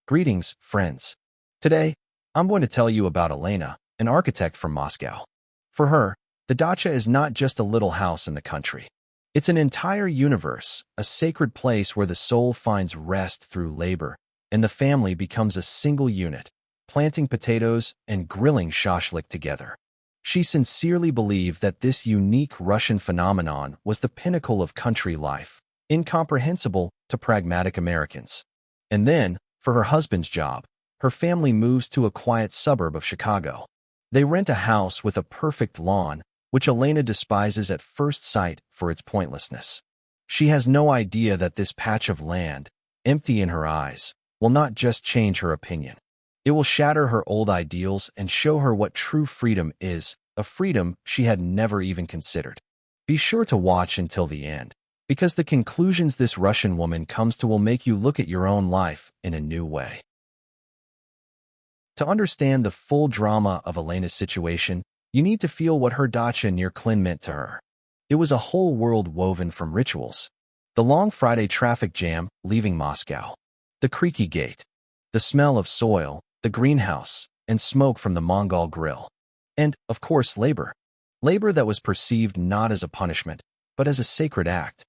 Greetings, friends. Today, I'm going to tell you about Elena, an architect from Moscow. For her, the dacha is not just a little house in the country. It's an entire universe, a sacred place where the soul finds rest through labor, and the family becomes a single unit, planting potatoes and grilling shashlik together. She sincerely believed that this unique Russian phenomenon was the pinnacle of country life, incomprehensible to pragmatic Americans. And then, for her husband's job, her family moves to a quiet suburb of Chicago. They rent a house with a perfect lawn, which Elena despises at first sight for its pointlessness. She has no idea that this patch of land, empty in her eyes, will not just change her opinion. It will shatter her old ideals and show her what true freedom is, a freedom she had never even considered. Be sure to watch until the end, because the conclusions this Russian woman comes to will make you look at your own life in a new way. To understand the full drama of Elena's situation, you need to feel what her dacha near Klin meant to her. It was a whole world woven from rituals. The long Friday traffic jam leaving Moscow, the creaky gate, the smell of soil, the greenhouse, and smoke from the Mongol grill. And, of course, labor. Labor that was perceived not as a punishment, but as a sacred act.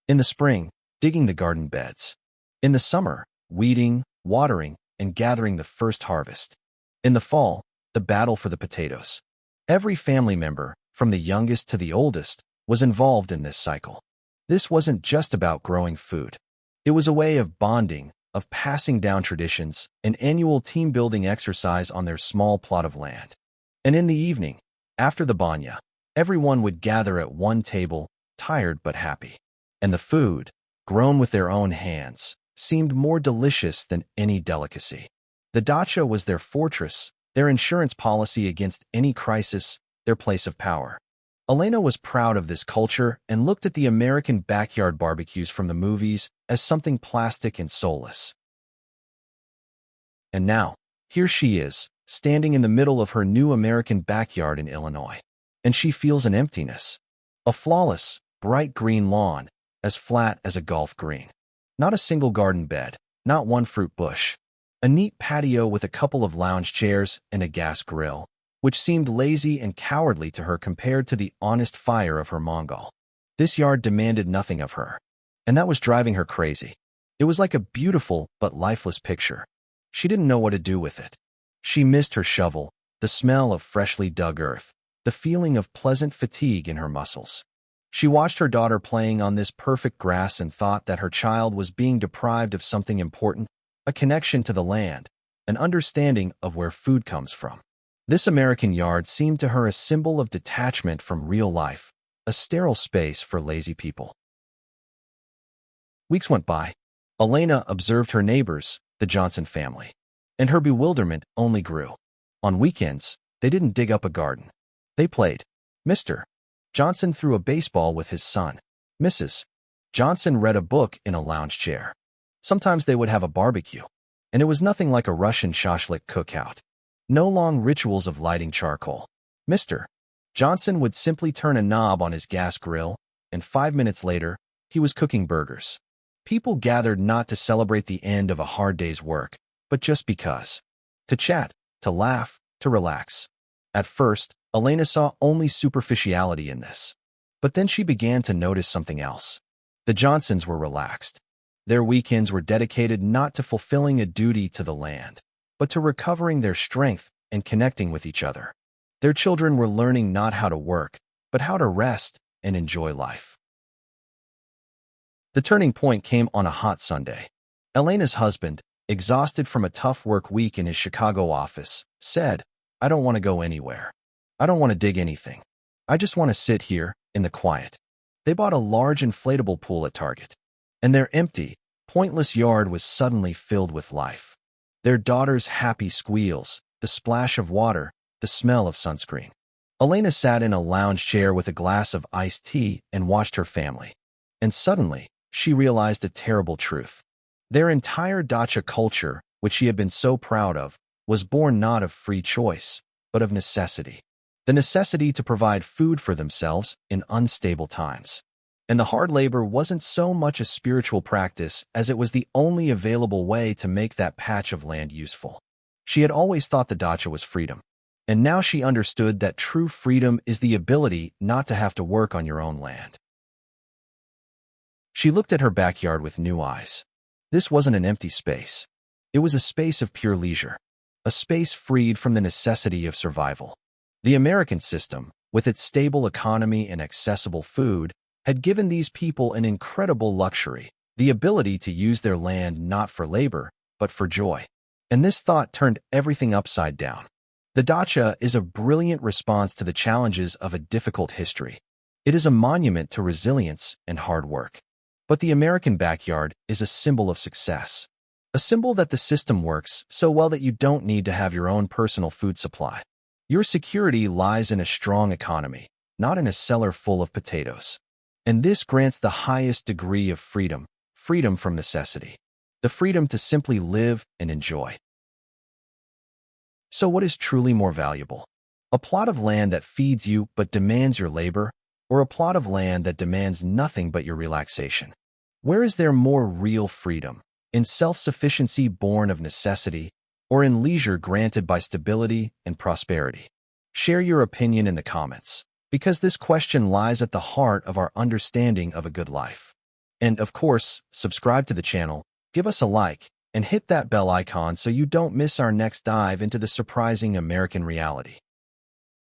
In the spring, digging the garden beds. In the summer, weeding, watering, and gathering the first harvest. In the fall, the battle for the potatoes. Every family member, from the youngest to the oldest, was involved in this cycle. This wasn't just about growing food. It was a way of bonding, of passing down traditions, an annual team-building exercise on their small plot of land. And in the evening, after the banya, everyone would gather at one table, tired but happy. And the food, grown with their own hands, seemed more delicious than any delicacy. The dacha was their fortress, their insurance policy against any crisis, their place of power. Elena was proud of this culture and looked at the American backyard barbecues from the movies as something plastic and soulless. And now, here she is, standing in the middle of her new American backyard in Illinois. And she feels an emptiness. A flawless, bright green lawn, as flat as a golf green. Not a single garden bed, not one fruit bush. A neat patio with a couple of lounge chairs and a gas grill, which seemed lazy and cowardly to her compared to the honest fire of her Mongol. This yard demanded nothing of her, and that was driving her crazy. It was like a beautiful but lifeless picture. She didn't know what to do with it. She missed her shovel, the smell of freshly dug earth, the feeling of pleasant fatigue in her muscles. She watched her daughter playing on this perfect grass and thought that her child was being deprived of something important, a connection to the land, an understanding of where food comes from. This American yard seemed to her a symbol of detachment from real life, a sterile space for lazy people. Weeks went by. Elena observed her neighbors, the Johnson family, and her bewilderment only grew. On weekends, they didn't dig up a garden. They played. Mr. Johnson threw a baseball with his son. Mrs. Johnson read a book in a lounge chair. Sometimes they would have a barbecue, and it was nothing like a Russian shashlik cookout. No long rituals of lighting charcoal. Mr. Johnson would simply turn a knob on his gas grill, and 5 minutes later, he was cooking burgers. People gathered not to celebrate the end of a hard day's work, but just because. To chat, to laugh, to relax. At first, Elena saw only superficiality in this. But then she began to notice something else. The Johnsons were relaxed. Their weekends were dedicated not to fulfilling a duty to the land, but to recovering their strength and connecting with each other. Their children were learning not how to work, but how to rest and enjoy life. The turning point came on a hot Sunday. Elena's husband, exhausted from a tough work week in his Chicago office, said, "I don't want to go anywhere. I don't want to dig anything. I just want to sit here, in the quiet." They bought a large inflatable pool at Target, and their empty, pointless yard was suddenly filled with life. Their daughter's happy squeals, the splash of water, the smell of sunscreen. Elena sat in a lounge chair with a glass of iced tea and watched her family. And suddenly, she realized a terrible truth. Their entire dacha culture, which she had been so proud of, was born not of free choice, but of necessity. The necessity to provide food for themselves in unstable times. And the hard labor wasn't so much a spiritual practice as it was the only available way to make that patch of land useful. She had always thought the dacha was freedom, and now she understood that true freedom is the ability not to have to work on your own land. She looked at her backyard with new eyes. This wasn't an empty space. It was a space of pure leisure, a space freed from the necessity of survival. The American system, with its stable economy and accessible food, had given these people an incredible luxury, the ability to use their land not for labor, but for joy. And this thought turned everything upside down. The dacha is a brilliant response to the challenges of a difficult history. It is a monument to resilience and hard work. But the American backyard is a symbol of success, a symbol that the system works so well that you don't need to have your own personal food supply. Your security lies in a strong economy, not in a cellar full of potatoes. And this grants the highest degree of freedom, freedom from necessity, the freedom to simply live and enjoy. So what is truly more valuable? A plot of land that feeds you but demands your labor, or a plot of land that demands nothing but your relaxation? Where is there more real freedom? In self-sufficiency born of necessity, or in leisure granted by stability and prosperity? Share your opinion in the comments, because this question lies at the heart of our understanding of a good life. And of course, subscribe to the channel, give us a like, and hit that bell icon so you don't miss our next dive into the surprising American reality.